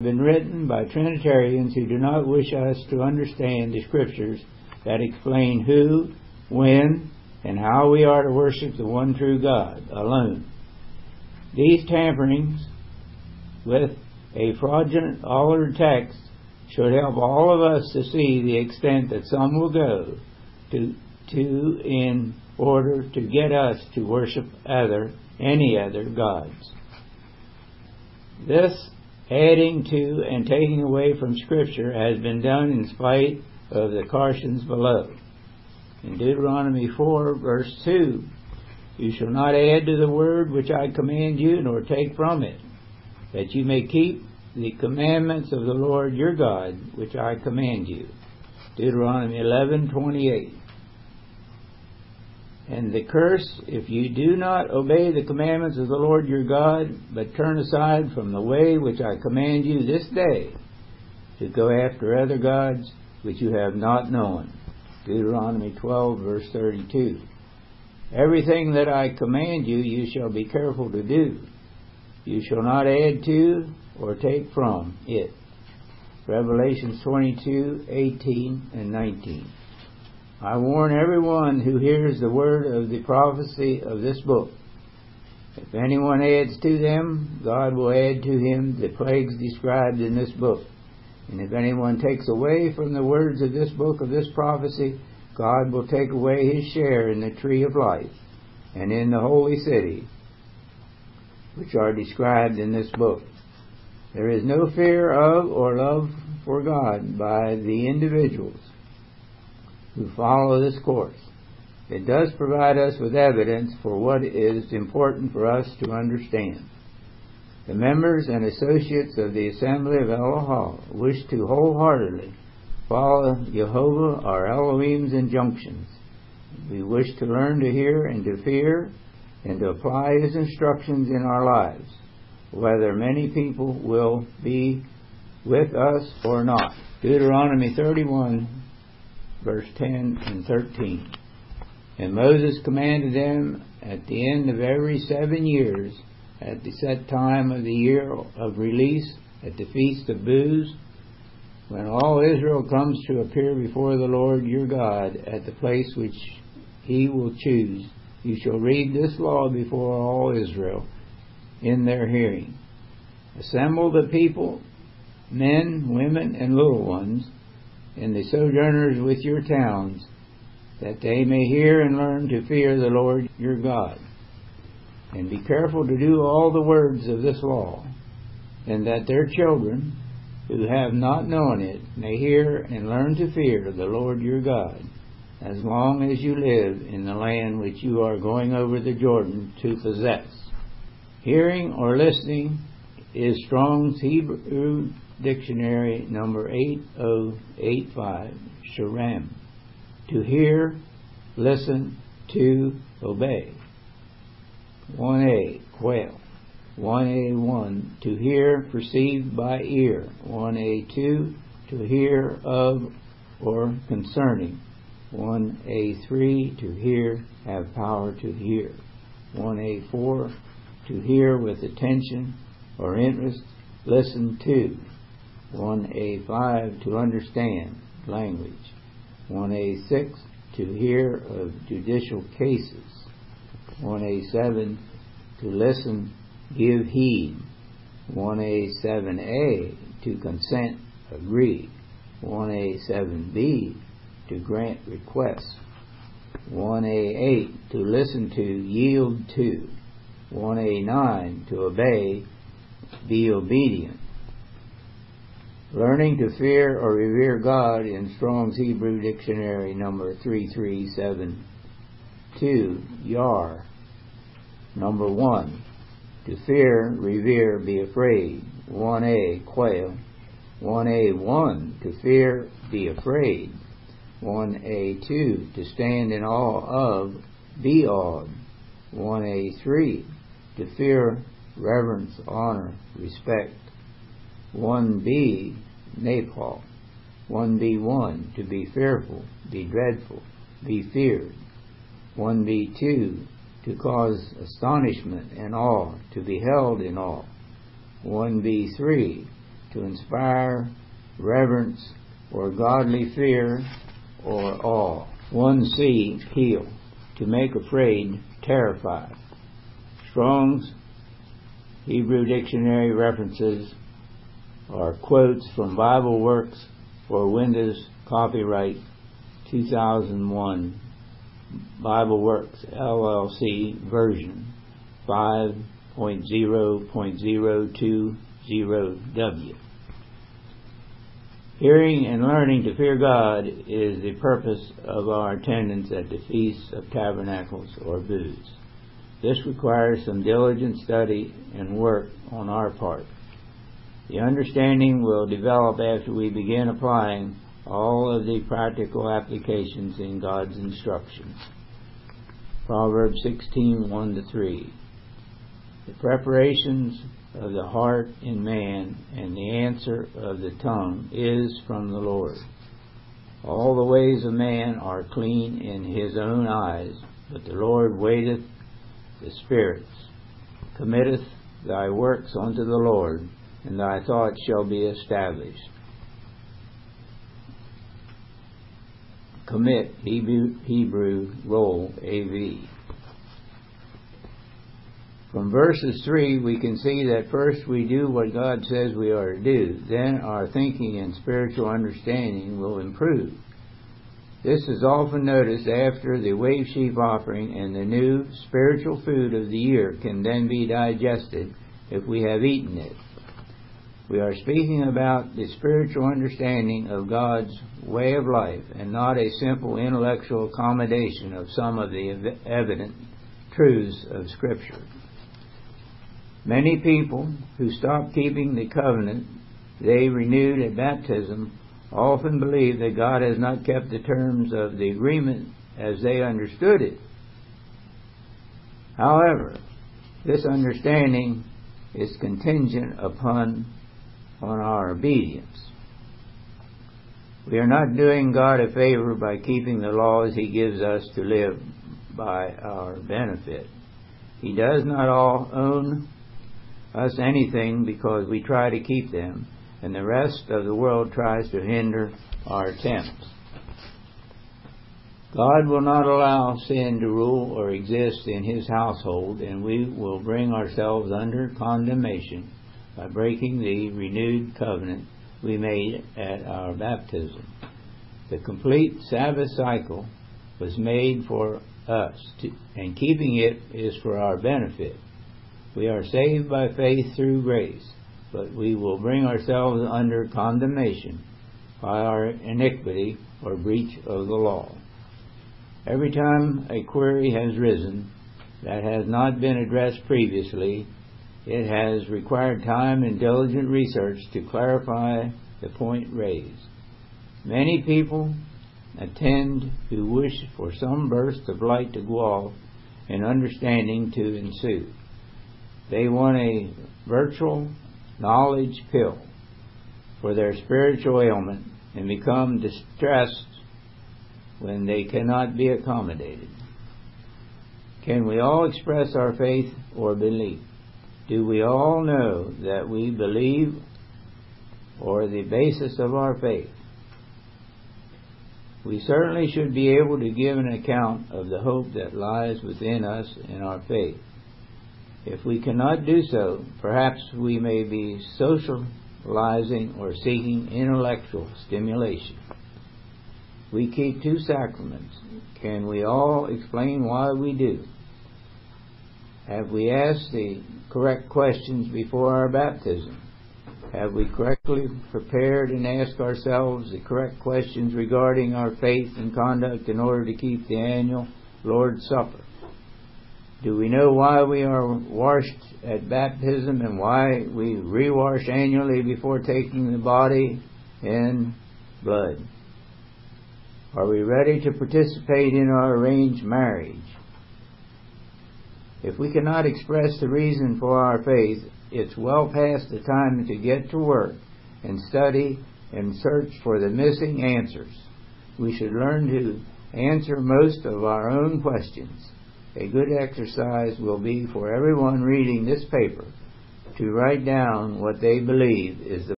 Been written by Trinitarians who do not wish us to understand the Scriptures that explain who, when, and how we are to worship the one true God alone. These tamperings with a fraudulent altered text should help all of us to see the extent that some will go to in order to get us to worship any other gods. This adding to and taking away from Scripture has been done in spite of the cautions below. In Deuteronomy 4, verse 2, "You shall not add to the word which I command you, nor take from it, that you may keep the commandments of the Lord your God, which I command you." Deuteronomy 11:28. "And the curse, if you do not obey the commandments of the Lord your God, but turn aside from the way which I command you this day, to go after other gods which you have not known." Deuteronomy 12, verse 32. "Everything that I command you, you shall be careful to do. You shall not add to or take from it." Revelations 22:18 and 19. "I warn everyone who hears the word of the prophecy of this book. If anyone adds to them, God will add to him the plagues described in this book. And if anyone takes away from the words of this book of this prophecy, God will take away his share in the tree of life and in the holy city, which are described in this book." There is no fear of or love for God by the individuals who follow this course. It does provide us with evidence for what is important for us to understand. The members and associates of the Assembly of Elohim wish to wholeheartedly follow Jehovah our Elohim's injunctions. We wish to learn to hear and to fear and to apply his instructions in our lives, whether many people will be with us or not. Deuteronomy 31, verse 10 and 13. "And Moses commanded them at the end of every 7 years, at the set time of the year of release, at the feast of booths, when all Israel comes to appear before the Lord your God at the place which he will choose, you shall read this law before all Israel in their hearing. Assemble the people, men, women, and little ones, and the sojourners with your towns, that they may hear and learn to fear the Lord your God. And be careful to do all the words of this law, and that their children, who have not known it, may hear and learn to fear the Lord your God, as long as you live in the land which you are going over the Jordan to possess." Hearing or listening is Strong's Hebrew Dictionary number 8085, Sharam. To hear, listen, to obey. 1a, quail. 1a1, to hear, perceived by ear. 1a2, to hear of or concerning. 1a3, to hear, have power to hear. 1a4, to hear with attention or interest, listen to. 1a5, to understand, language. 1a6, to hear of judicial cases. 1a7, to listen, give heed. 1a7a, to consent, agree. 1a7b, to grant requests. 1a8, to listen to, yield to. 1a9, to obey, be obedient. Learning to fear or revere God in Strong's Hebrew Dictionary number 3372, Yar. Number 1, to fear, revere, be afraid. 1a, quail. 1a1, to fear, be afraid. 1a2, to stand in awe of, be awed. 1a3, to fear, reverence, honor, respect. 1b, Nepal. 1b1, to be fearful, be dreadful, be feared. 1b2, to cause astonishment and awe, to be held in awe. 1b3, to inspire reverence or godly fear or awe. 1C, heal, to make afraid, terrify. Strong's Hebrew Dictionary references are quotes from Bible Works for Windows, copyright 2001, Bible Works LLC version 5.0.020W. Hearing and learning to fear God is the purpose of our attendance at the Feast of Tabernacles or booths. This requires some diligent study and work on our part. The understanding will develop after we begin applying all of the practical applications in God's instructions. Proverbs 16:1-3. The preparations of the heart in man and the answer of the tongue is from the Lord. All the ways of man are clean in his own eyes, but the Lord weighteth the spirits. Committeth thy works unto the Lord, and thy thoughts shall be established. Commit, Hebrew, role, AV. From verses 3, we can see that first we do what God says we are to do. Then our thinking and spiritual understanding will improve. This is often noticed after the wave sheep offering, and the new spiritual food of the year can then be digested if we have eaten it. We are speaking about the spiritual understanding of God's way of life and not a simple intellectual accommodation of some of the evident truths of Scripture. Many people who stop keeping the covenant they renewed at baptism often believe that God has not kept the terms of the agreement as they understood it. However, this understanding is contingent upon our obedience. We are not doing God a favor by keeping the laws He gives us to live by our benefit. He does not own us anything because we try to keep them, and the rest of the world tries to hinder our attempts. God will not allow sin to rule or exist in His household, and we will bring ourselves under condemnation by breaking the renewed covenant we made at our baptism. The complete Sabbath cycle was made for us, and keeping it is for our benefit. We are saved by faith through grace, but we will bring ourselves under condemnation by our iniquity or breach of the law. Every time a query has risen that has not been addressed previously, it has required time and diligent research to clarify the point raised. Many people attend who wish for some burst of light to go off and understanding to ensue. They want a virtual knowledge pill for their spiritual ailment and become distressed when they cannot be accommodated. Can we all express our faith or belief? Do we all know that we believe or the basis of our faith? We certainly should be able to give an account of the hope that lies within us in our faith. If we cannot do so, perhaps we may be socializing or seeking intellectual stimulation. We keep 2 sacraments. Can we all explain why we do? Have we asked the correct questions before our baptism? Have we correctly prepared and asked ourselves the correct questions regarding our faith and conduct in order to keep the annual Lord's Supper? Do we know why we are washed at baptism and why we rewash annually before taking the body and blood? Are we ready to participate in our arranged marriage? If we cannot express the reason for our faith, it's well past the time to get to work and study and search for the missing answers. We should learn to answer most of our own questions. A good exercise will be for everyone reading this paper to write down what they believe is the